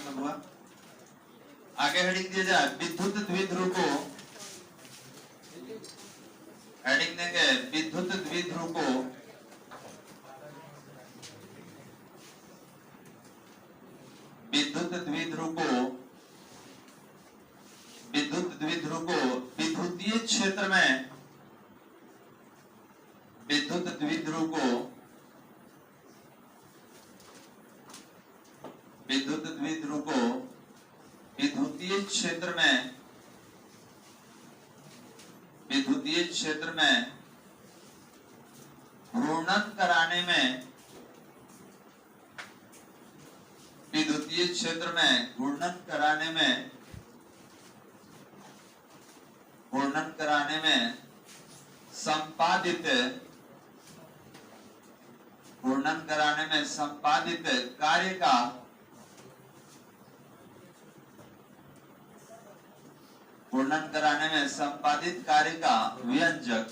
हुआ। आगे हेडिंग दिया जाए विद्युत द्विध्रुव को, हेडिंग देंगे विद्युत द्विध्रुव को विद्युतीय क्षेत्र में विद्युत द्विध्रुव को विद्युतीय क्षेत्र में घूर्णन कराने में विद्युतीय क्षेत्र में घूर्णन कराने में संपादित कार्य का व्यंजक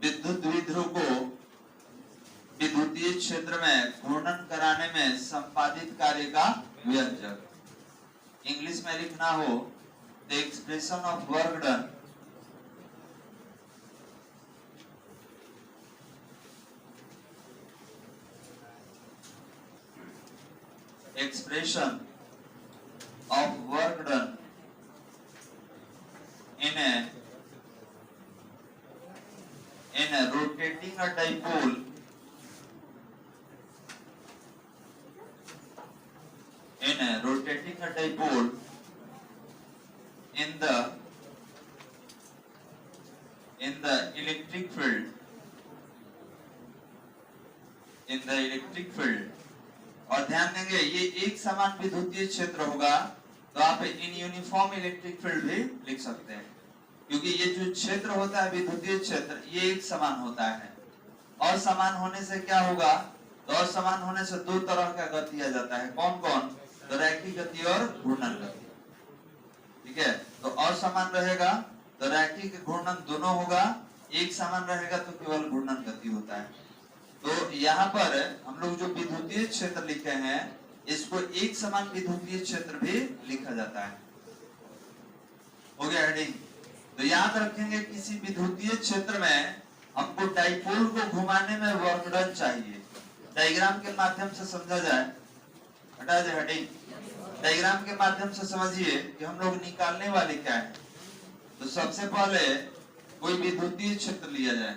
विद्युत द्विध्रुव को विद्युतीय क्षेत्र में घूर्णन कराने में संपादित कार्य का व्यंजक। इंग्लिश में लिखना हो the expression of work done in rotating a dipole in the electric field और ध्यान देंगे ये एक समान विद्युतीय क्षेत्र होगा तो आप इन यूनिफॉर्म इलेक्ट्रिक फील्ड भी लिख सकते हैं, क्योंकि ये जो क्षेत्र होता है विद्युतीय क्षेत्र ये एक समान होता है। और समान होने से क्या होगा, तो और समान होने से दो तरह का गति आ जाता है। कौन कौन, तो रैखिक गति और घूर्णन गति। ठीक है, तो और समान रहेगा तो रैखिक घूर्णन दोनों होगा, एक समान रहेगा तो केवल घूर्णन गति होता है। तो यहाँ पर हम लोग जो विद्युतीय क्षेत्र लिखे हैं इसको एक समान विद्युतीय क्षेत्र भी लिखा जाता है। हो गया हेडिंग। तो याद रखेंगे किसी विद्युतीय क्षेत्र में हमको डाइपोल को घुमाने में वर्क डन चाहिए। डायग्राम के माध्यम से समझा जाए, हटा जाए हेडिंग। डायग्राम के माध्यम से समझिए कि हम लोग निकालने वाले क्या है। तो सबसे पहले कोई विद्युतीय क्षेत्र लिया जाए,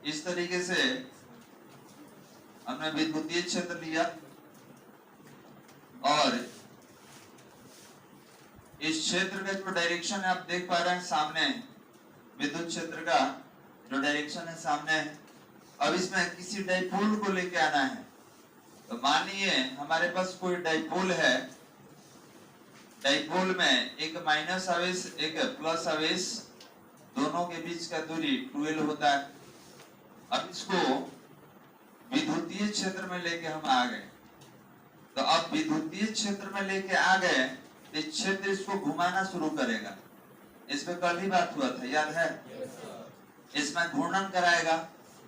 इस तरीके से हमने विद्युतीय क्षेत्र लिया और इस क्षेत्र का जो डायरेक्शन है आप देख पा रहे हैं सामने, विद्युत क्षेत्र का जो डायरेक्शन है सामने है। अब इसमें किसी डाइपोल को लेके आना है। तो मानिए हमारे पास कोई डाइपोल है, डाइपोल में एक माइनस आवेश एक प्लस आवेश दोनों के बीच का दूरी 12 होता है। अब इसको विद्युतीय क्षेत्र में लेके हम आ गए। तो अब विद्युतीय क्षेत्र में लेके आ गए तो क्षेत्र इसको घुमाना शुरू करेगा। इस पे कल ही बात हुआ था, याद है? इसमें घूर्णन कराएगा।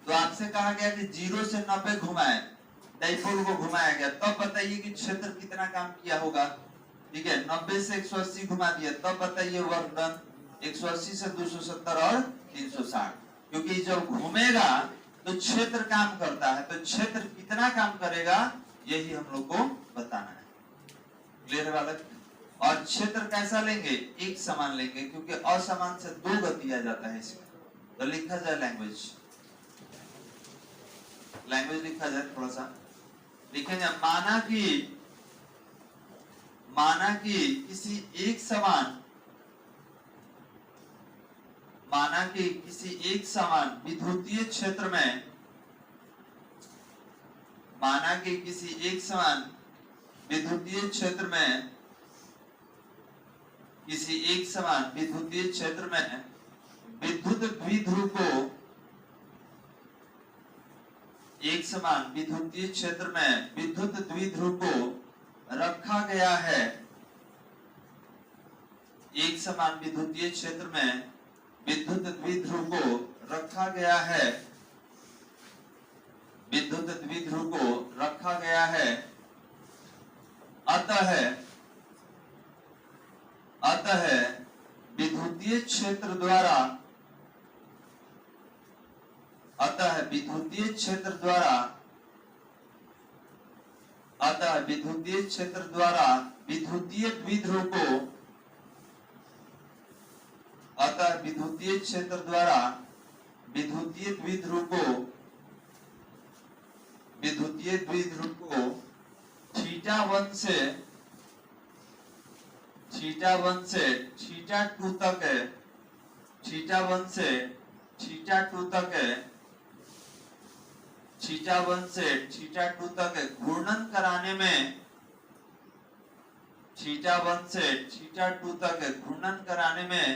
तो आपसे कहा गया कि 0 से 90 घुमाए, डाइपोल को घुमाया गया। तब बताइए कि क्षेत्र कितना काम किया होगा। ठीक है, 90 से 180 घुमा दिया, तब बताइए वर्क डन 180 से 270 और 360। क्योंकि जब घूमेगा तो क्षेत्र काम करता है, तो क्षेत्र कितना काम करेगा यही हम लोग को बताना है। क्लियर है बालक? और क्षेत्र कैसा लेंगे, एक समान लेंगे, क्योंकि असमान से दो गति आ जाता है इसमें। तो लिखा जाए लैंग्वेज लिखा जाए, थोड़ा सा लिखेंगे। माना कि किसी एक समान विद्युतीय क्षेत्र में विद्युत द्विध्रुव को रखा गया है, एक समान विद्युतीय क्षेत्र में विद्युत द्विध्रुव को रखा गया है, विद्युत द्विध्रुव को रखा गया है, अतः विद्युतीय क्षेत्र द्वारा, अतः विद्युतीय क्षेत्र द्वारा विद्युतीय द्विध्रुव को, अतः विद्युतीय क्षेत्र द्वारा विद्युतीय द्विध्रुव को θ1 से θ2 तक, θ1 से θ2 तक घूर्णन कराने में, θ1 से θ2 तक घूर्णन कराने में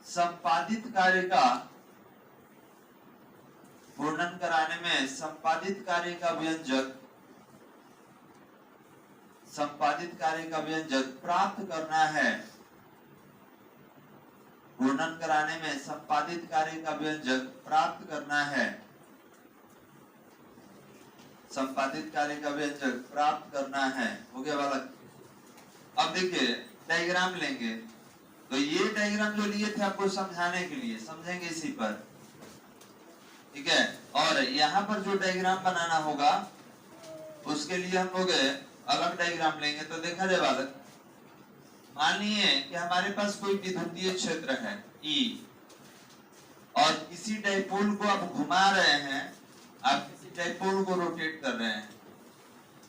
संपादित कार्य का, घूर्णन कराने में संपादित कार्य का व्यंजक प्राप्त करना है, घूर्णन कराने में संपादित कार्य का व्यंजक प्राप्त करना है, संपादित कार्य का व्यंजक प्राप्त करना है। हो गया बालक। अब देखिए डायग्राम लेंगे, तो ये डायग्राम जो लिए थे आपको समझाने के लिए, समझेंगे इसी पर, ठीक है। और यहाँ पर जो डायग्राम बनाना होगा उसके लिए हम लोग अलग डायग्राम लेंगे। तो देखा जाए बालक, मान लीजिए कि हमारे पास कोई विद्युतीय क्षेत्र है E, और किसी डाइपोल को आप घुमा रहे हैं, आप किसी डाइपोल को रोटेट कर रहे हैं,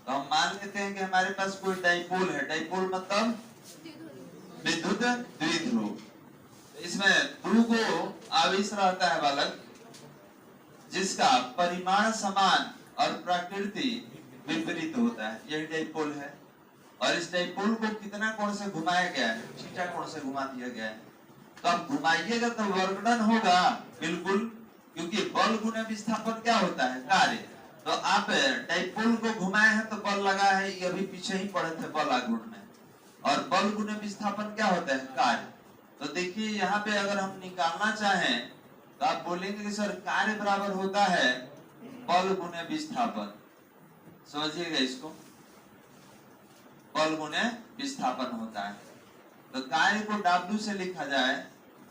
तो हम मान लेते हैं कि हमारे पास कोई डाइपोल है, डाइपोल मतलब विद्युत द्विध्रुव। इसमें ध्रुव को आवेश रहता है बालक, जिसका परिमाण समान और प्रकृति विपरीत होता है, यही डाइपोल है। और इस डाइपोल को कितना कोण से घुमाया गया है, थीटा कोण से घुमा दिया गया है। तो आप घुमाइएगा तो वर्कडन होगा, बिल्कुल, क्योंकि बल गुने विस्थापन क्या होता है, कार्य। तो आप डाइपोल को घुमाए हैं तो बल लगा है, ये अभी पीछे ही पढ़े थे बल आघूर्ण में, और बल गुने विस्थापन क्या होता है, कार्य। तो देखिए यहाँ पे अगर हम निकालना चाहें तो आप बोलेंगे कि सर कार्य बराबर होता है बल गुने विस्थापन, समझिएगा इसको, बल गुने विस्थापन होता है। तो कार्य को W से लिखा जाए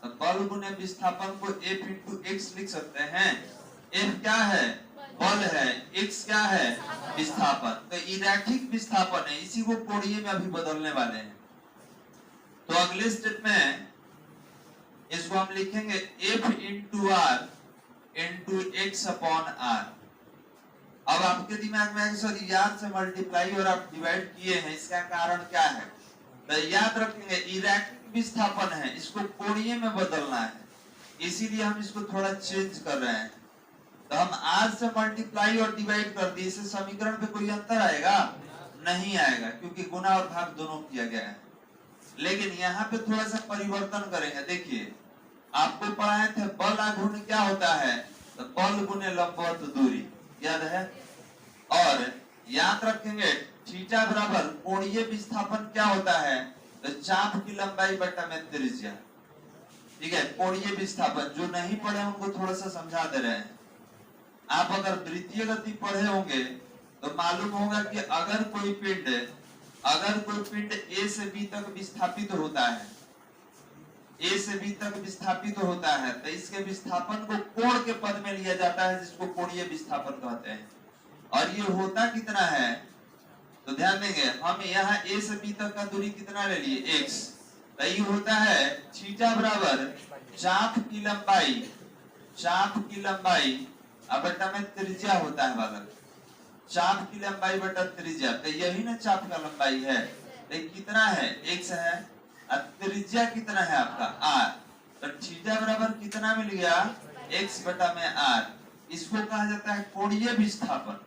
तो बल गुने विस्थापन को F इंटू x लिख सकते हैं। F क्या है, बल है, x क्या है, विस्थापन। तो इरैखिक विस्थापन है, इसी को कोणीय में अभी बदलने वाले हैं। तो अगले स्टेप में इसको हम लिखेंगे F into R into x upon R। अब आपके दिमाग में सर याद से मल्टीप्लाई और आप डिवाइड किए हैं, इसका कारण क्या है, तो याद रखेंगे इरैखिक विस्थापन है, इसको कोणीय में बदलना है, इसीलिए हम इसको थोड़ा चेंज कर रहे हैं। तो हम R से मल्टीप्लाई और डिवाइड कर दिए, इससे समीकरण पे कोई अंतर आएगा, नहीं आएगा, क्योंकि गुना और भाग दोनों किया गया है। लेकिन यहाँ पे थोड़ा सा परिवर्तन करेंगे। देखिए आपको पढ़ाए थे बल आघूर्ण क्या होता है, तो बल गुने लंबवत दूरी, याद है। और याद रखेंगे थीटा बराबर कोणीय विस्थापन क्या होता है, तो चाप की लंबाई बटा में त्रिज्या, ठीक है। कोणीय विस्थापन जो नहीं पढ़े उनको थोड़ा सा समझा दे रहे हैं। आप अगर द्वितीय गति पढ़े होंगे तो मालूम होगा कि अगर कोई पिंड A से B तक विस्थापित होता है, A से B तक विस्थापित होता है, तो इसके विस्थापन को कोण के पद में लिया जाता है, जिसको कोणीय विस्थापन कहते हैं। और ये होता कितना है, तो ध्यान देंगे हम यहाँ A से B तक का दूरी कितना ले लिए, x। तो ये होता है थीटा बराबर चाप की लंबाई बटा में त्रिज्या होता है बालक, चाप की लंबाई बटा त्रिज्या। तो यही ना चाप का लंबाई है, तो कितना है, x है, और त्रिज्या कितना है आपका r। तो थीटा बराबर कितना मिल गया, x बटा में r। इसको कहा जाता है कोणीय विस्थापन,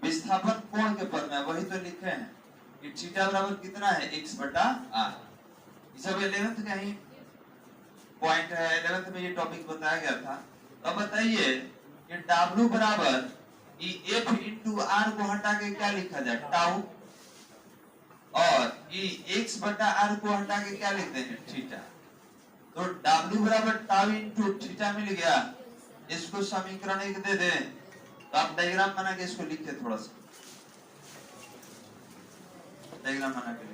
विस्थापन कोण के पद में, वही तो लिखे हैं कि थीटा बराबर कितना है, x बटा r। ये सब 11th का ही पॉइंट है, 11th में ये टॉपिक बताया गया था। तो बताइए कि W बराबर F इंटू R को हटा के क्या लिखा जाए, टाउ। और ये x बटा r को हटा के क्या लिखते हैं थीटा। तो w बराबर टाउ इनटू थीटा मिल गया। इसको समीकरण 1 दे दें तो आप डायग्राम बना के इसको लिखिए, थोड़ा सा डायग्राम बना के लिखिए।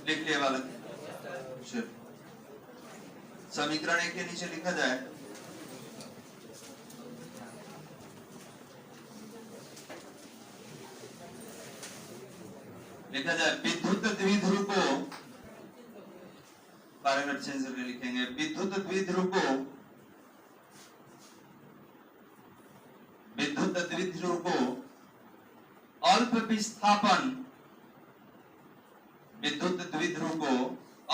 लिख लिया वाला समीकरण 1 के नीचे लिखा जाए विद्युत द्विध्रुव को पैराग्राफ चेंज करके लिखेंगे। विद्युत द्विध्रुव को अल्प विस्थापन, विद्युत द्विध्रुव को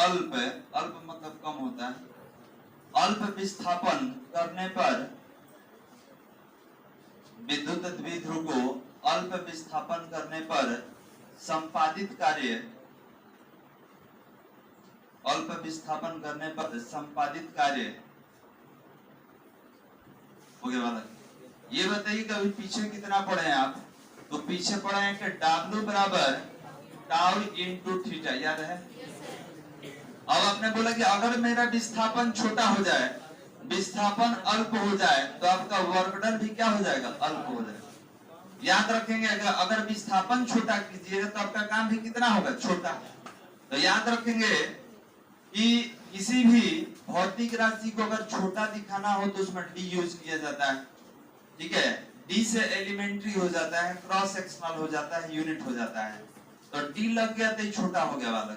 अल्प मतलब कम होता है, अल्प विस्थापन करने पर विद्युत द्विध्रुव को अल्प विस्थापन करने पर संपादित कार्य, अल्प विस्थापन करने पर संपादित कार्य हो गया वाला। ये बताइए कभी पीछे कितना पढ़े हैं आप? तो पीछे पढ़े हैं कि W बराबर टाउ इनटू थीटा, याद है? अब आपने बोला कि अगर मेरा विस्थापन छोटा हो जाए, विस्थापन अल्प हो जाए तो आपका वर्क डन भी क्या हो जाएगा? अल्प हो जाएगा। याद रखेंगे अगर विस्थापन छोटा कीजिएगा तो आपका काम भी कितना होगा? छोटा। तो याद रखेंगे कि किसी भी भौतिक राशि को अगर छोटा दिखाना हो तो उसमें डी यूज किया जाता है, ठीक है? डी से एलिमेंट्री हो जाता है, क्रॉस सेक्शनल हो जाता है, यूनिट हो जाता है। तो डी लग गया तो छोटा हो गया वाला।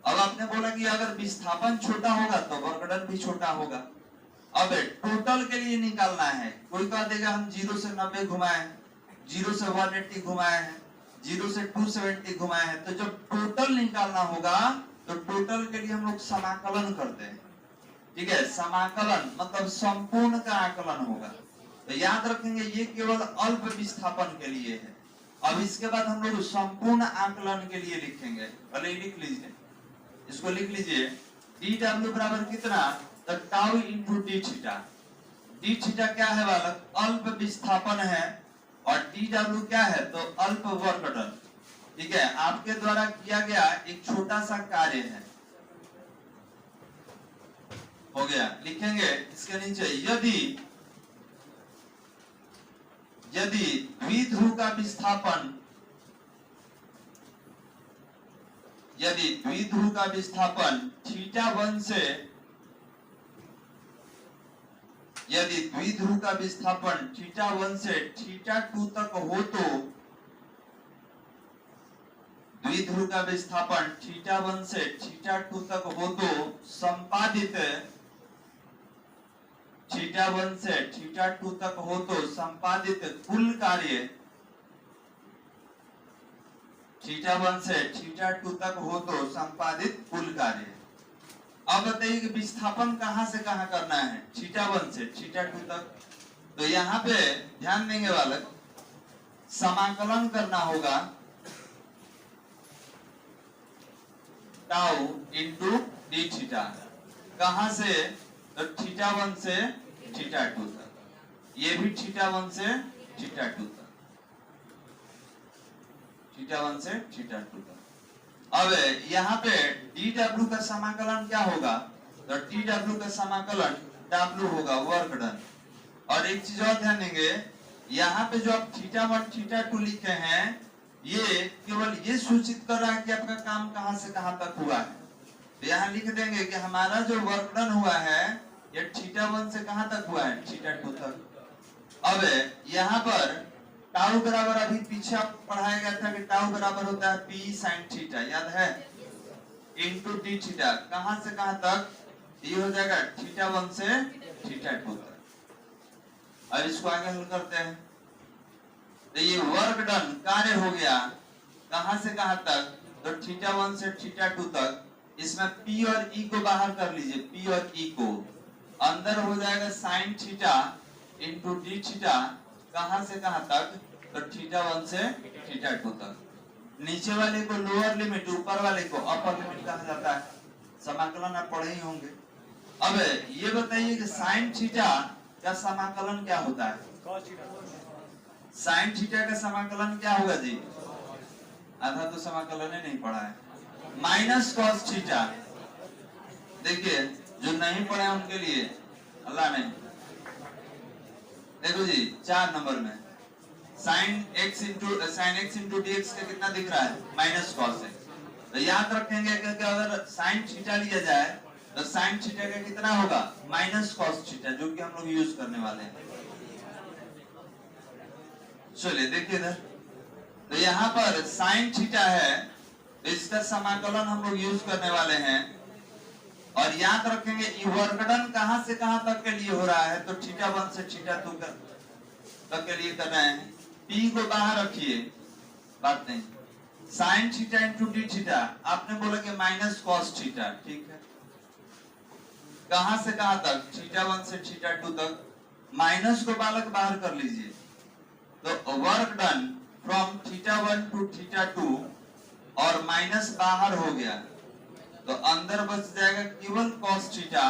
अब आपने बोला कि अगर विस्थापन छोटा होगा तो वर्क डन भी छोटा होगा। अब टोटल के लिए निकालना है। कोई कह देगा हम 0 से 90 घुमाए, 0 से 180 घुमाए हैं, 0 से 270 घुमाए हैं। तो जब टोटल निकालना होगा तो टोटल के लिए हम लोग समाकलन करते हैं, ठीक है? समाकलन मतलब संपूर्ण का आकलन होगा। तो याद रखेंगे ये केवल अल्प विस्थापन के लिए है। अब इसके बाद हम लोग संपूर्ण आकलन के लिए लिखेंगे। पहले लिख लीजिए, इसको लिख लीजिए। डी डब्ल्यू बराबर कितना, तो tau into D theta. D theta क्या है बालक, अल्प विस्थापन है, और डी डब्ल्यू क्या है, तो अल्प वर्क डन। ठीक है, आपके द्वारा किया गया एक छोटा सा कार्य है। हो गया, लिखेंगे इसके नीचे, यदि द्विध्रुव का विस्थापन, यदि द्विध्रुव का विस्थापन θ1 से, यदि द्विध्रुव का विस्थापन θ1 से θ2 तक हो तो, द्विध्रुव का विस्थापन θ1 से θ2 तक हो तो संपादित, θ1 से θ2 तक हो तो संपादित कुल कार्य, θ1 से θ2 तक हो तो संपादित कुल कार्य। अब बताइए कि विस्थापन कहां से कहां करना है, θ1 से θ2 तक। तो यहाँ पे ध्यान देंगे बालक, समाकलन करना होगा टाउ इंटू डी थीटा। कहां से, तो θ1 से θ2 तक, ये भी θ1 से θ2 तक, θ1 से θ2 तक। अब यहाँ पे dw का समाकलन क्या होगा, तो dw का समाकलन w होगा वर्क डन। और एक चीज और ध्यान देंगे, यहाँ पे जो आप θ1 θ2 लिखे हैं, ये केवल ये सूचित कर रहा है कि आपका काम कहां से कहां तक हुआ है। तो यहाँ लिख देंगे कि हमारा जो वर्क डन हुआ है ये θ1 से कहां तक हुआ है, θ2 तक। अब यहाँ पर टाउ बराबर, अभी पीछे पढ़ाया गया था कि टाउ बराबर होता है p sin थीटा, याद है, इंटू डी थीटा। कहां से कहां तक, ये हो जाएगा θ1 से θ2 तक। अब इसको आगे हल करते हैं। तो ये वर्क डन कार्य हो गया कहां से कहां तक, तो θ1 से θ2 तक। इसमें p और e को बाहर कर लीजिए, p और e को, अंदर हो जाएगा sin theta into D theta. कहां से कहां तक, तो θ1 से θ2 तक। नीचे वाले को लोअर लिमिट, ऊपर वाले को अपर लिमिट कहा जाता है। समाकलन आप पढ़े ही होंगे। अब ये बताइए कि sin थीटा का समाकलन क्या होता है, sin थीटा का समाकलन क्या होगा जी, आधा तो समाकलन ही नहीं पढ़ा है, माइनस कॉस थीटा। देखिए जो नहीं पढ़े उनके लिए अल्लाह नहीं। देखो जी 4 नंबर में sin x इंटू dx का कितना दिख रहा है, माइनस कॉस है। तो याद रखेंगे कि अगर sin थीटा लिया जाए तो sin थीटा का कितना होगा, माइनस कॉस थीटा, जो कि हम लोग यूज करने वाले हैं। चलिए देखिए इधर, तो यहाँ पर sin थीटा है, तो इसका समाकलन हम लोग यूज करने वाले हैं। और याद रखेंगे ये वर्क डन कहां से कहां तक के लिए हो रहा है, तो θ1 से θ2 तक के लिए कर रहे हैं। p को बाहर रखिए, बात नहीं। sin theta into D theta, आपने बोला कि माइनस कॉस थीटा, ठीक है। कहां से कहां तक, θ1 से θ2 तक। माइनस को बालक बाहर कर लीजिए, तो वर्क डन फ्रॉम θ1 टू θ2, और माइनस बाहर हो गया तो अंदर बच जाएगा केवल cos थीटा।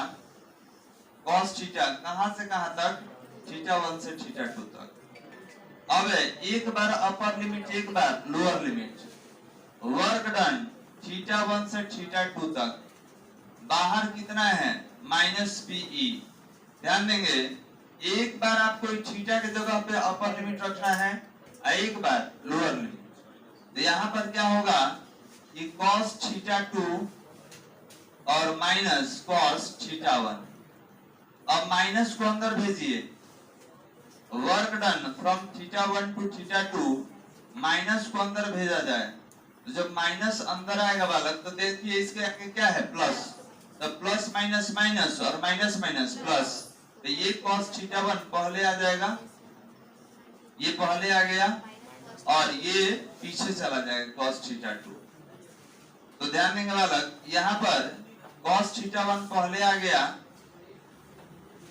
cos थीटा कहां से कहां तक, θ1 से θ2 तक। अब एक बार अपर लिमिट, एक बार लोअर लिमिट। वर्क डन θ1 से θ2 तक, बाहर कितना है, माइनस pe। ध्यान देंगे एक बार आपको थीटा की जगह पे अपर लिमिट रखना है, एक बार लोअर लिमिट। तो यहाँ पर क्या होगा कि cos θ2 और माइनस cos θ1। अब माइनस को अंदर भेजिए, work done from θ1 to θ2, minus को अंदर भेजा जाए। तो जब माइनस अंदर आएगा बालक, तो देखिए इसके आगे क्या है, प्लस। तो प्लस माइनस माइनस और माइनस माइनस प्लस, तो ये cos θ1 पहले आ जाएगा, ये पहले आ गया, और ये पीछे चला जाएगा cos θ2। तो ध्यान देंगे बालक, यहाँ पर cos θ1 पहले आ गया,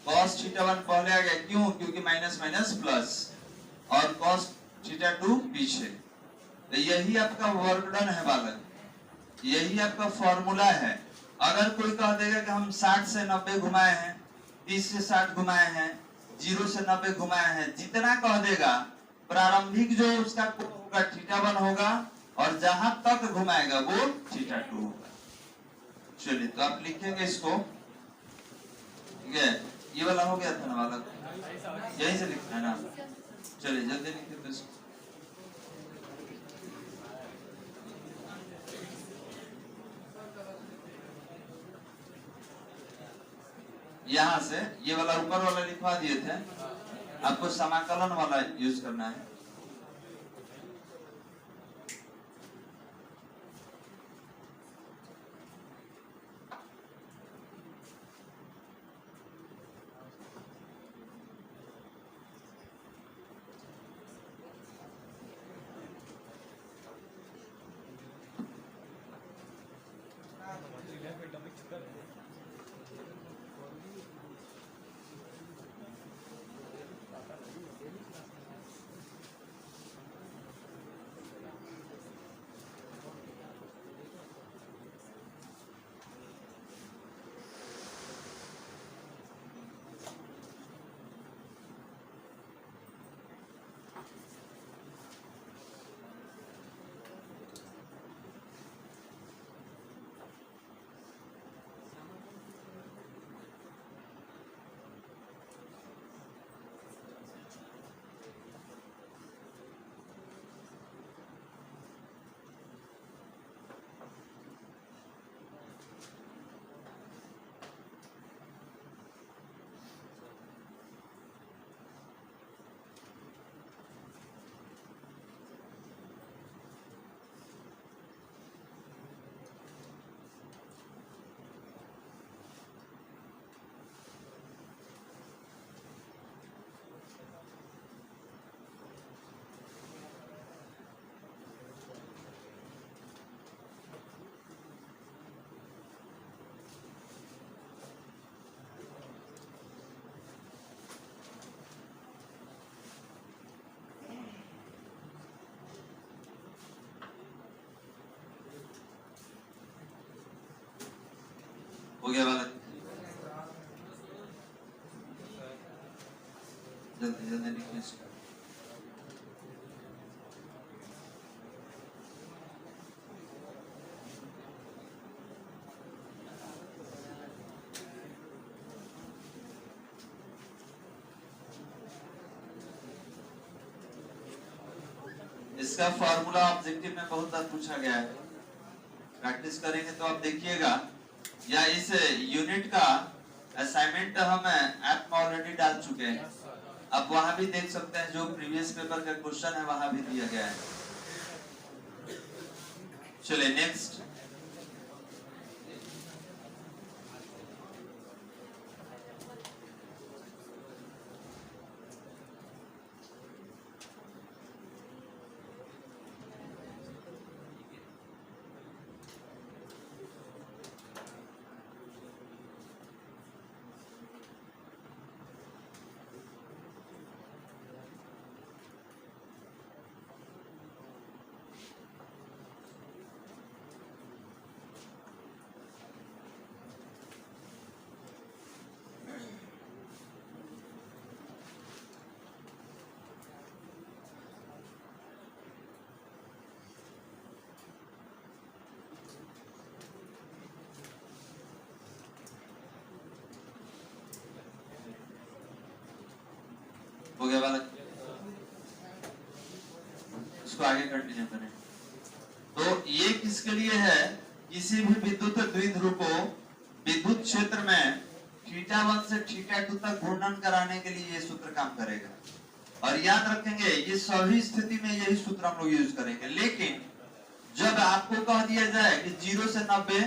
cos थीटा 1 पहले आ गया, क्यों? क्योंकि माइनस माइनस प्लस, और cos थीटा 2 पीछे। तो यही आपका वर्क डन है बालक, यही आपका फॉर्मूला है। अगर कोई कह देगा कि हम 60 से 90 घुमाए हैं, 30 से 60 घुमाए हैं, 0 से 90 घुमाए हैं, जितना कह देगा प्रारंभिक जो उसका होगा थीटा 1 होगा, और जहां तक घुमाएगा वो थीटा 2 होगा। चलिए तो आप लिखेंगे इसको, ठीक है? ये वाला हो गया था ना वाला, यहीं से लिखना है ना? चलिए जल्दी लिखिए तो इसको। यहाँ से ये वाला ऊपर वाला लिखवा दिए थे, आपको समाकलन वाला यूज करना है। हो गया बालक? जल्दी जल्दी लिखिए इसको। इसका फॉर्मूला ऑब्जेक्टिव में बहुत बार पूछा गया है, प्रैक्टिस करेंगे तो आप देखिएगा, या इस यूनिट का असाइनमेंट हम ऐप में ऑलरेडी डाल चुके हैं, आप वहां भी देख सकते हैं, जो प्रीवियस पेपर का क्वेश्चन है वहां भी दिया गया है। चलिए नेक्स्ट, हो गया बालक? इसको आगे कंटिन्यू करें। तो ये किसके लिए है? किसी भी विद्युत द्विध्रुव को विद्युत क्षेत्र में थीटा 1 से थीटा 2 तक घूर्णन कराने के लिए ये सूत्र काम करेगा। और याद रखेंगे ये सभी स्थिति में यही सूत्र हम लोग यूज करेंगे। लेकिन जब आपको कह दिया जाए कि 0 से 90,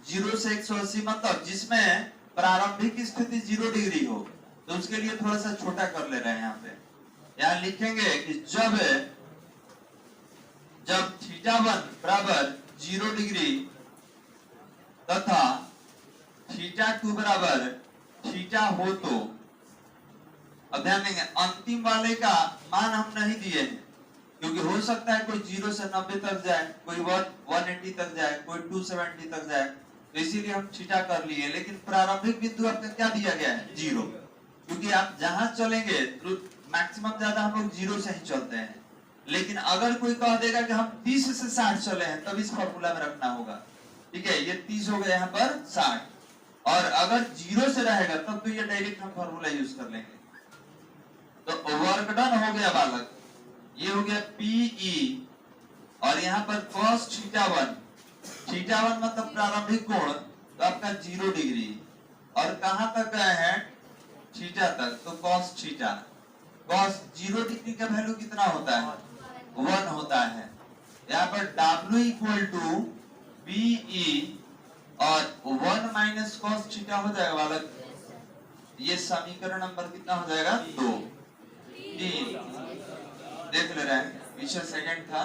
0 से 180, मतलब जिसमें प्रारंभिक स्थिति 0 डिग्री हो, तो उसके लिए थोड़ा सा छोटा कर ले रहे हैं। यहाँ पे यहाँ लिखेंगे कि जब थीटा 1 बराबर 0 डिग्री तथा थीटा 2 बराबर थीटा हो तो, अब ध्यान देंगे अंतिम वाले का मान हम नहीं दिए हैं, क्योंकि हो सकता है कोई 0 से 90 तक जाए, कोई 180 तक जाए, कोई 270 तक जाए, तो इसीलिए हम थीटा कर लिए। लेकिन प्रारंभिक बिंदु आपका क्या दिया गया है? 0, क्योंकि आप जहां चलेंगे तो मैक्सिमम ज्यादा हम लोग 0 से ही चलते हैं। लेकिन अगर कोई कह देगा कि हम 30 से 60 चले हैं, तब इस फॉर्मूला में रखना होगा। ठीक है, ये 30 हो गया यहाँ पर 60, और अगर 0 से रहेगा तब तो ये डायरेक्ट हम फॉर्मूला यूज कर लेंगे। तो वर्क डन हो गया बालक, ये हो गया PE, और यहाँ पर cos θ1, θ1 मतलब प्रारंभिक कोण, तो आपका 0 डिग्री, और कहां तक गए हैं? थीटा तक, तो cos θ, cos 0 डिग्री का वैल्यू कितना होता है? 1 होता है। यहाँ पर W इक्वल टू BE, और 1 माइनस cos θ हो जाएगा बालक, ये समीकरण नंबर कितना हो जाएगा? 2, 3, देख ले रहे हैं, पीछे सेकंड था,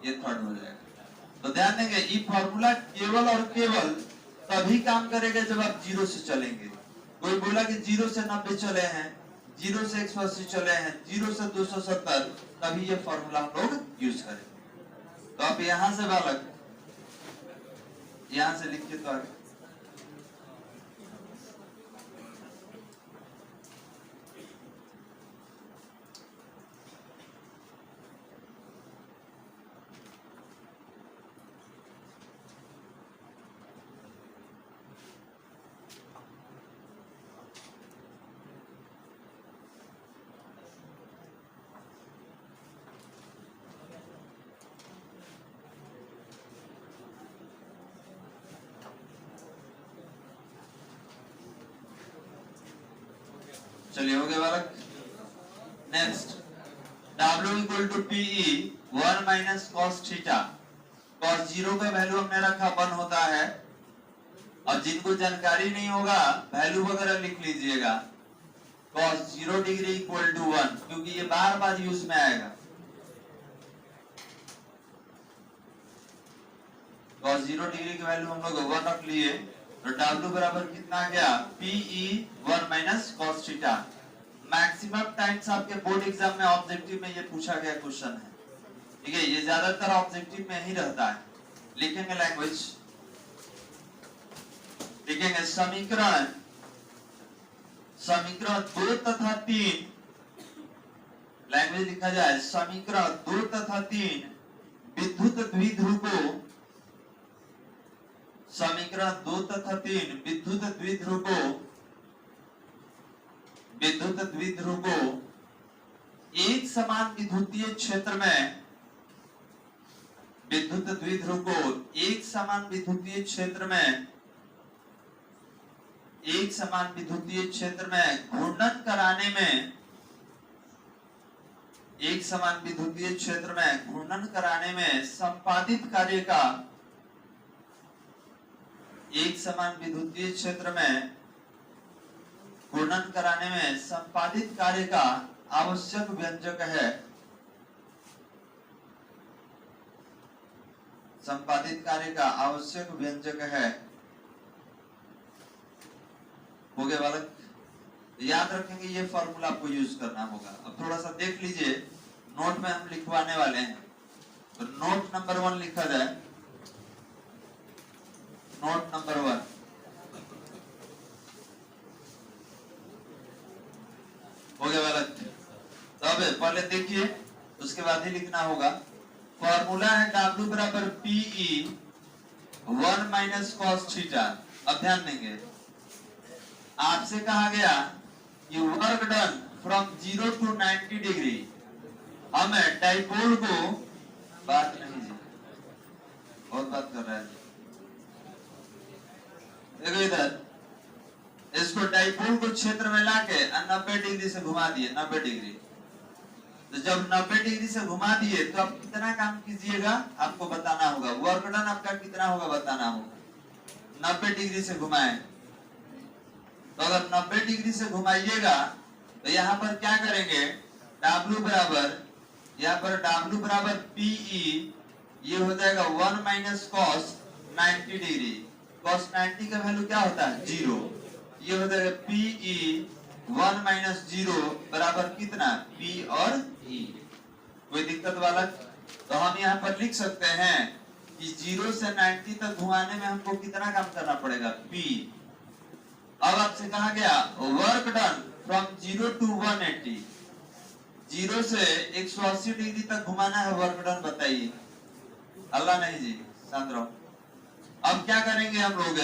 ये थर्ड हो जाएगा। तो ध्यान देंगे ये फॉर्मूला केवल और केवल तभी काम करेगा जब आप 0 से चलेंगे। कोई बोला कि 0 से 90 चले हैं, 0 से 180 चले हैं, 0 से 270, तभी ये फॉर्मूला हम लोग यूज करेंगे। तो आप यहां से बालक, यहां से लिखिए तो आगे। चलिए हो गया बालक। Next, W equal to PE 1 minus cos θ, cos 0 का वैल्यू हमने रखा 1 होता है, और जिनको जानकारी नहीं होगा वैल्यू वगैरह लिख लीजिएगा। cos 0 डिग्री इक्वल टू 1, क्योंकि ये बार बार यूज में आएगा। cos 0 डिग्री की वैल्यू हम लोग 1 रख लिए, तो W बराबर कितना आ गया? PE 1 minus cos θ। Maximum times आपके बोर्ड एग्जाम में ऑब्जेक्टिव में ये पूछा गया क्वेश्चन है। ठीक है, ये ज्यादातर ऑब्जेक्टिव में ही रहता है। लिखेंगे लैंग्वेज, लिखेंगे समीकरण 2 तथा 3, लैंग्वेज लिखा जाए समीकरण 2 तथा 3 विद्युत द्विध्रुव को, समीकरण 2 तथा 3 विद्युत द्विध्रुव को एक समान विद्युतीय क्षेत्र में, विद्युत द्विध्रुव को एक समान विद्युतीय क्षेत्र में, एक समान विद्युतीय क्षेत्र में घूर्णन कराने में, एक समान विद्युतीय क्षेत्र में घूर्णन कराने में संपादित कार्य का, एक समान विद्युतीय क्षेत्र में घूर्णन कराने में संपादित कार्य का आवश्यक व्यंजक है, संपादित कार्य का आवश्यक व्यंजक है। हो गया बालक, याद रखेंगे ये फॉर्मूला आपको यूज करना होगा। अब थोड़ा सा देख लीजिए, नोट में हम लिखवाने वाले हैं, तो नोट नंबर 1 लिखा जाए, नोट नंबर 1। हो गया बालक, तो अब पहले देखिए, उसके बाद ही लिखना होगा। फॉर्मूला है W बराबर PE 1 माइनस cos θ। अब ध्यान देंगे, आपसे कहा गया कि work done from 0 to 90 degree, हमें डाइपोल को, बात नहीं जी, बहुत बात कर रहा है जी, देखो इधर, इसको डाइपोल को क्षेत्र में लाके 90 डिग्री से घुमा दिए, 90 डिग्री। तो जब 90 डिग्री से घुमा दिए तो आप कितना काम कीजिएगा, आपको बताना होगा। वर्क डन आपका कितना होगा बताना होगा। 90 डिग्री से घुमाए, तो अगर 90 डिग्री से घुमाइएगा तो यहाँ पर क्या करेंगे, W बराबर, यहाँ पर W बराबर PE, ये हो जाएगा 1 माइनस cos 90 डिग्री। cos 90 का वैल्यू क्या होता है? 0। ये हो जाएगा PE 1 माइनस 0 बराबर कितना P और E। कोई दिक्कत वाला? तो हम यहाँ पर लिख सकते हैं कि 0 से 90 तक घुमाने में हमको कितना काम करना पड़ेगा P। अब आपसे कहा गया वर्क डन फ्रॉम 0 to 180, 0 से 180 डिग्री तक घुमाना है, वर्क डन बताइए। अल्लाह नहीं जी, शांत रहो। अब क्या करेंगे हम लोग,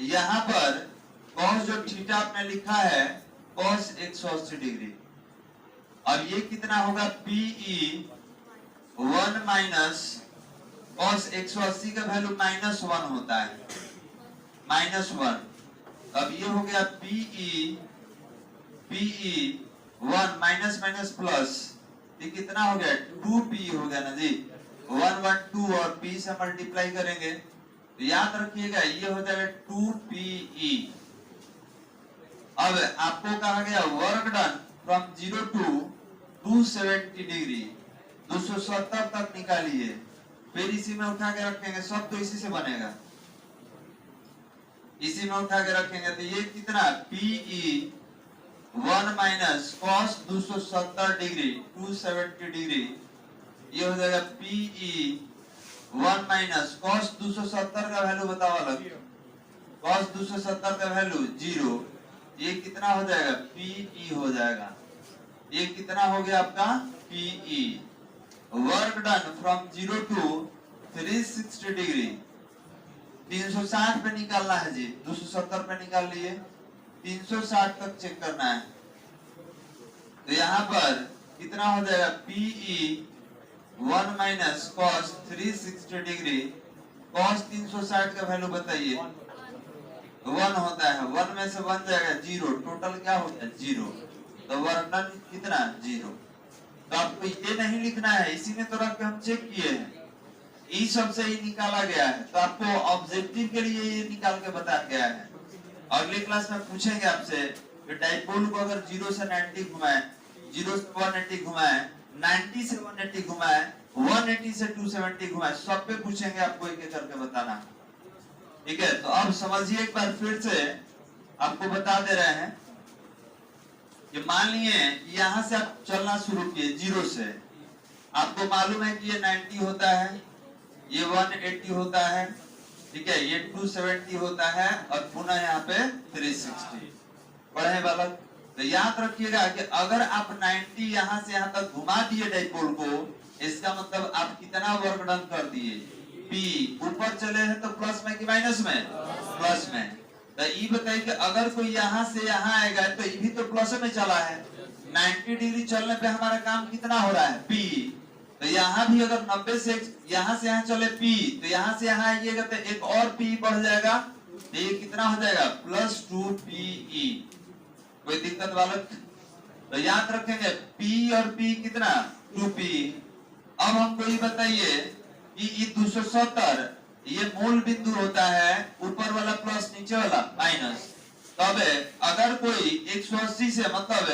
यहाँ पर कॉस जो थीटा आपने लिखा है कॉस 180 डिग्री, अब ये कितना होगा PE 1 माइनस कॉस 180 का वैल्यू -1 होता है, -1। अब ये हो गया PE 1 माइनस माइनस प्लस, ये कितना हो गया 2P हो गया ना जी, 1 1 2 और P से मल्टीप्लाई करेंगे तो याद रखिएगा ये हो जाएगा 2PE। अब आपको कहा गया work done from 0 to 270 degree, 270 तक निकालिए, फिर इसी में उठा के रखेंगे, सब तो इसी से बनेगा, इसी में उठा के रखेंगे तो ये कितना PE 1 minus cos 270 degree 270 degree, ये हो जाएगा PE 1 माइनस कॉस 270 का वैल्यू बताओ अलग, कॉस 270 का वैल्यू 0, ये कितना हो जाएगा PE हो जाएगा, ये कितना हो गया आपका PE। Work done from 0 to 360 degree, 360 पे निकालना है जी, 270 पे निकाल लिए, 360 तक चेक करना है तो यहाँ पर कितना हो जाएगा PE 1 minus cos 360 degree, cos 360 का वैल्यू बताइए, 1 होता है, 1 में से 1 जाएगा 0, टोटल क्या होता है 0, तो वर्क डन कितना 0। तो आपको ये नहीं लिखना है, इसी में तो रख के हम चेक किए हैं, ई सब से ही निकाला गया है, तो आपको ऑब्जेक्टिव के लिए ये निकाल के बताया गया है। अगली क्लास में पूछेंगे आपसे कि डाइपोल को अगर 0 से 90 घुमाए, 0 से 180 घुमाए, 90 से 180 घुमाए, 180 से 270 घुमाए, सब पे पूछेंगे, आपको एक एक करके बताना। ठीक है, तो अब समझिए एक बार फिर से आपको बता दे रहे हैं कि मान लिए यहाँ से आप चलना शुरू किए 0 से, आपको मालूम है कि ये 90 होता है, ये 180 होता है, ठीक है, ये 270 होता है और पुनः यहाँ पे 360। पढ़े बालक? तो याद रखिएगा कि अगर आप 90 यहाँ से यहाँ तक घुमा दिए डाइपोल को, इसका मतलब आप कितना वर्क डन कर दिए P। ऊपर चले हैं तो प्लस में कि माइनस में? प्लस में। तो ये बताइए कि अगर कोई यहाँ से यहाँ आएगा तो ये भी तो प्लस में चला है, 90 डिग्री चलने पे हमारा काम कितना हो रहा है P। तो यहाँ भी अगर 90 से यहाँ चले P, तो यहाँ से यहाँ आइएगा तो एक और P बढ़ जाएगा, तो ये कितना हो जाएगा +2PE। कोई दिक्कत बालक? तो याद रखेंगे P और P कितना 2P। अब हमको ये बताइए कि ये 270 ये मूल बिंदु होता है, ऊपर वाला प्लस नीचे वाला माइनस। तब अगर कोई 180 से मतलब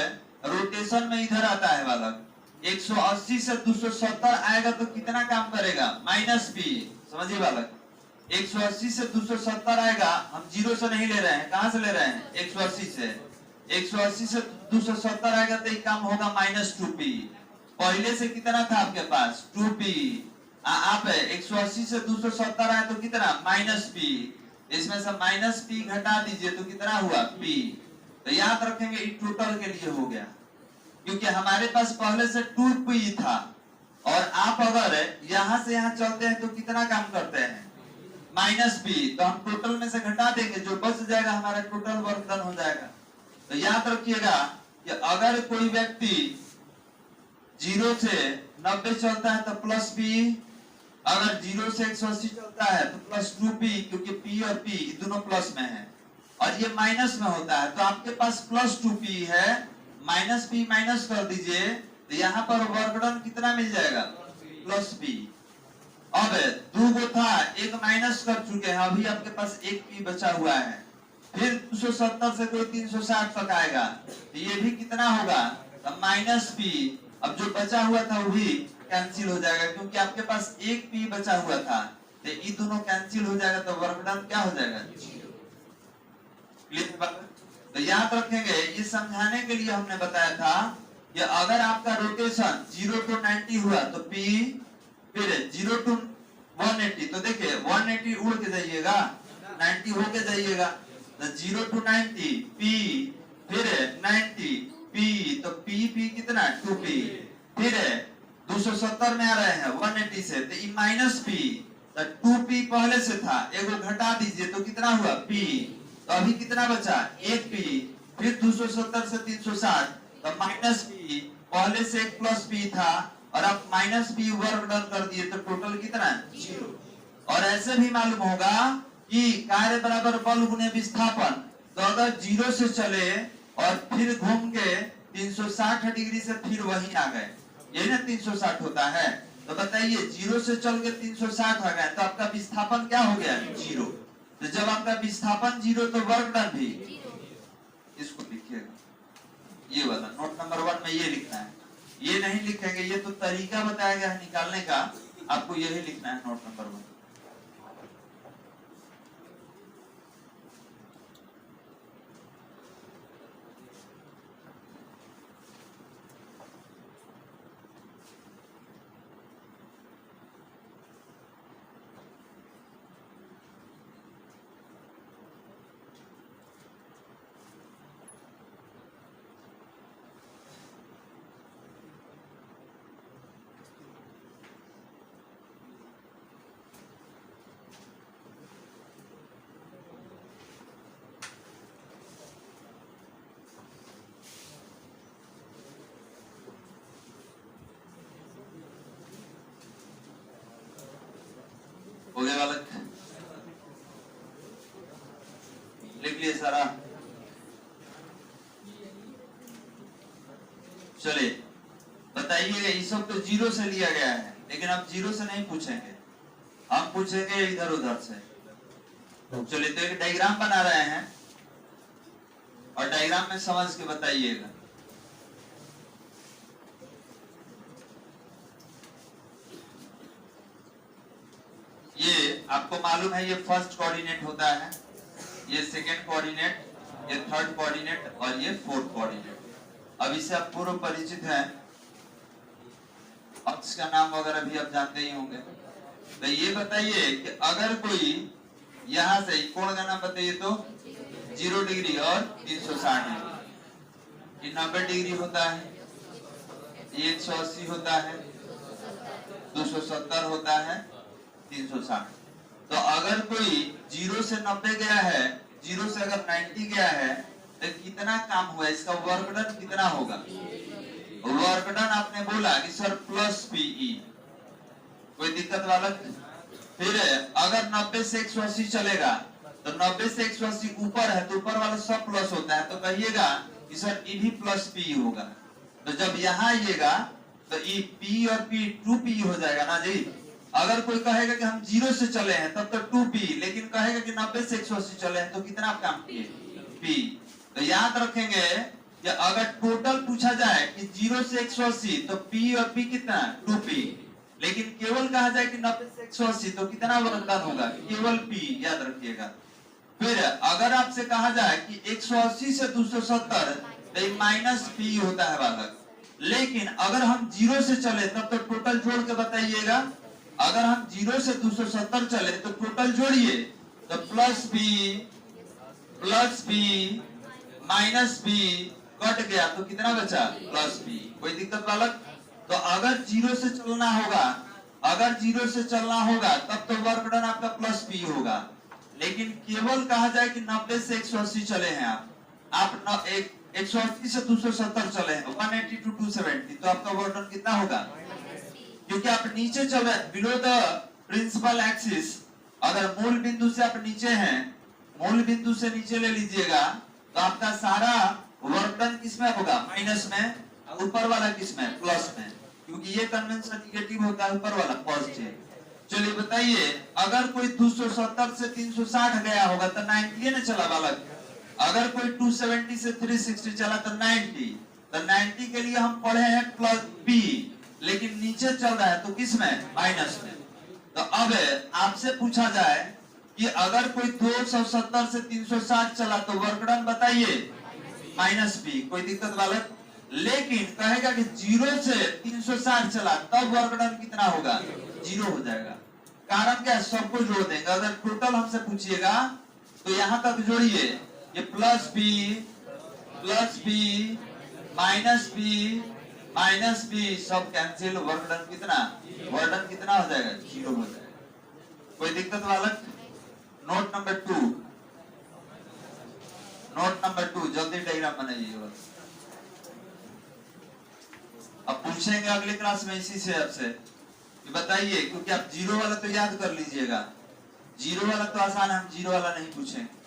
रोटेशन में इधर आता है बालक, 180 से 270 आएगा तो कितना काम करेगा -P। समझिए बालक, 180 से 270 आएगा, हम 0 से नहीं ले रहे हैं, कहां से ले रहे हैं 180 से, 180 से 270 आएगा तो एक काम होगा -2P। पहले से कितना था आपके पास 2P, आप 180 से 270 आए तो कितना -P, इसमें से -P घटा दीजिए तो कितना हुआ P। तो याद रखेंगे ये टोटल के लिए हो गया, क्योंकि हमारे पास पहले से 2P था और आप अगर यहाँ से यहाँ चलते हैं तो कितना काम करते हैं -P, तो हम टोटल में से घटा देंगे, जो बच जाएगा हमारा टोटल वर्क डन हो जाएगा। तो याद रखिएगा कि अगर कोई व्यक्ति 0 से 90 चलता है तो +P, अगर 0 से 180 चलता है तो +2P, क्योंकि P और P दोनों प्लस में है और ये माइनस में होता है, तो आपके पास +2P है, -P माइनस कर दीजिए तो यहाँ पर वर्क डन कितना मिल जाएगा +P। अब 2 गो था, एक माइनस कर चुके हैं, अभी आपके पास 1P बचा हुआ है, फिर 270 से कोई 360 तक आएगा तो ये भी कितना होगा -P। अब जो बचा हुआ था वो भी कैंसिल हो जाएगा, क्योंकि आपके पास 1P बचा हुआ था, तो ये दोनों कैंसिल हो जाएगा, तो वर्क डन क्या हो जाएगा 0। तो याद रखेंगे, ये समझाने के लिए हमने बताया था कि अगर आपका रोटेशन 0 to 90 हुआ तो P, फिर 0 to 180, तो देखिए 180 उड़ के जाइएगा, 90 होके जाइएगा, तो 0 to 90 P, फिर 90 P, तो P कितना 2P, फिर 270 में आ रहे हैं 180 से, तो ये माइनस P, तो 2P पहले से था, एगो घटा दीजिए तो कितना हुआ P, तो अभी कितना बचा 1P, फिर 270 से 360, तो माइनस P, पहले से एक प्लस P था और अब माइनस P वर्ग डन कर दिए तो टोटल कितना 0। और ऐसे भी मालूम होगा कि कार्य बराबर बल गुने विस्थापन, तो अगर 0 से चले और फिर घूम के 360 डिग्री से फिर वहीं आ गए, यही ना 360 होता है, तो बताइए 0 से चल के 360 आ गए तो आपका विस्थापन क्या हो गया 0। तो जब आपका विस्थापन 0 तो वर्क डन भी, इसको लिखिएगा, ये वाला नोट नंबर 1 में ये लिखना है, ये नहीं लिखेंगे, ये तो तरीका बताया गया है निकालने का, आपको यही लिखना है नोट नंबर 1। हो गया बालक, लिख लिए सारा, चलिए बताइए, ये सब तो 0 से लिया गया है, लेकिन अब 0 से नहीं पूछेंगे, हम पूछेंगे इधर उधर से। चलिए तो एक डायग्राम बना रहे हैं और डायग्राम में समझ के बताइएगा। ये आपको मालूम है, ये फर्स्ट कोऑर्डिनेट होता है, ये सेकंड कोऑर्डिनेट, ये थर्ड कोऑर्डिनेट और ये फोर्थ कोऑर्डिनेट। अब इससे आप पूर्व परिचित हैं, अक्ष का नाम वगैरह भी आप जानते ही होंगे। तो ये बताइए कि अगर कोई यहां से कोण का नाम बताइए तो 0 डिग्री और 360 डिग्री, ये 90 डिग्री होता है, ये 180 होता है, 270 होता है, 360। तो अगर कोई 0 से 90 गया है, 0 से अगर 90 गया है तो कितना काम हुआ, इसका वर्क डन कितना होगा? वर्क डन आपने बोला कि सर प्लस पीई, कोई दिक्कत वाला? फिर अगर 90 से 180 चलेगा तो 90 से 180 ऊपर है तो ऊपर वाला सब प्लस होता है, तो कहिएगा कि सर ई भी प्लस पी होगा। तो जब यहाँ आइएगा तो ई पी और पी 2p हो जाएगा ना जी। अगर कोई कहेगा कि हम 0 से चले हैं तब तो 2p, लेकिन कहेगा कि 90 से 180 चले हैं तो कितना काम किए p। तो याद रखेंगे कि अगर टोटल पूछा जाए कि 0 से 180 तो p और p कितना 2p, लेकिन केवल कहा जाए कि 90 से 180 तो कितना वर्गदान होगा, केवल p, याद रखिएगा। फिर अगर आपसे कहा जाए कि 180 से 270 तो माइनस p होता है बालक, लेकिन अगर हम 0 से चले तब तो टोटल जोड़ के बताइएगा। अगर हम 0 से 270 चले तो टोटल जोड़िए, तो plus B minus B cut गया तो कितना बचा प्लस बी। कोई दिक्कत बालक? तो अगर 0 से चलना होगा, अगर 0 से चलना होगा तब तो वर्क डन आपका प्लस बी होगा, लेकिन केवल कहा जाए कि 90 से 180 चले हैं आप 180 से 270 चले हैं, 180 to 270, तो आपका वर्क डन कितना होगा? क्योंकि आप नीचे चल रहे हैं, बिलो द प्रिंसिपल एक्सिस। अगर मूल बिंदु से आप नीचे हैं, मूल बिंदु से नीचे ले लीजिएगा तो आपका सारा वर्क डन किसमें होगा? माइनस में। ऊपर वाला किसमें? प्लस में, क्योंकि ये कन्वेंशन निगेटिव होता है, ऊपर वाला पॉजिटिव। चलिए बताइए, अगर कोई 270 से 360 गया होगा तो 90 ने चला बालक। अगर कोई 270 से 360 चला तो 90, तो 90 के लिए हम पढ़े हैं प्लस बी, लेकिन नीचे चल रहा है तो किसमें? माइनस में। तो अब आपसे पूछा जाए कि अगर कोई 270 से 360 चला तो वर्क डन बताइए माइनस बी, कोई दिक्कत बालक? लेकिन कहेगा कि 0 से 360 चला तब वर्क डन कितना होगा? 0 हो जाएगा। कारण क्या है? सबको जोड़ देंगे। अगर टोटल हमसे पूछिएगा तो यहां तक जोड़िए, ये प्लस बी माइनस बी सब कैंसिल, वर्क डन कितना? वर्क डन कितना हो जाएगा? 0 हो जाएगा। कोई दिक्कत बालक? नोट नंबर 2 जल्दी डायग्राम बनाइए। अब पूछेंगे अगले क्लास में इसी से आपसे बताइए, क्योंकि आप 0 वाला तो याद कर लीजिएगा, 0 वाला तो आसान है, हम 0 वाला नहीं पूछेंगे।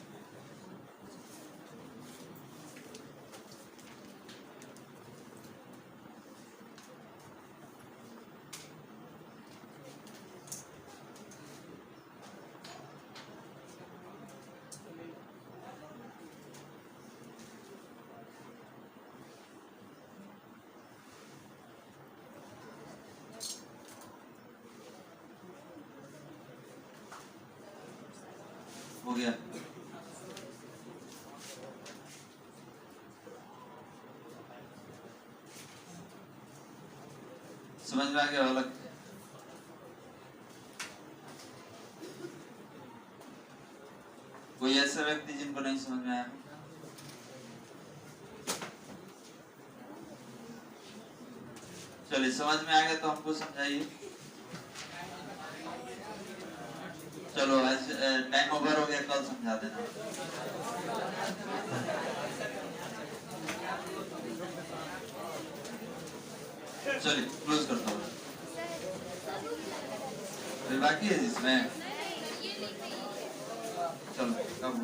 हो गया? समझ में आ गया बालक? कोई ऐसा व्यक्ति जिनको नहीं समझ में आया? चलिए, समझ में आ गया तो हमको समझाइए। चलो, आज टाइम ओवर हो गया, कल समझा देना। चलिए क्लोज करता हूँ, बाकी है जिसमें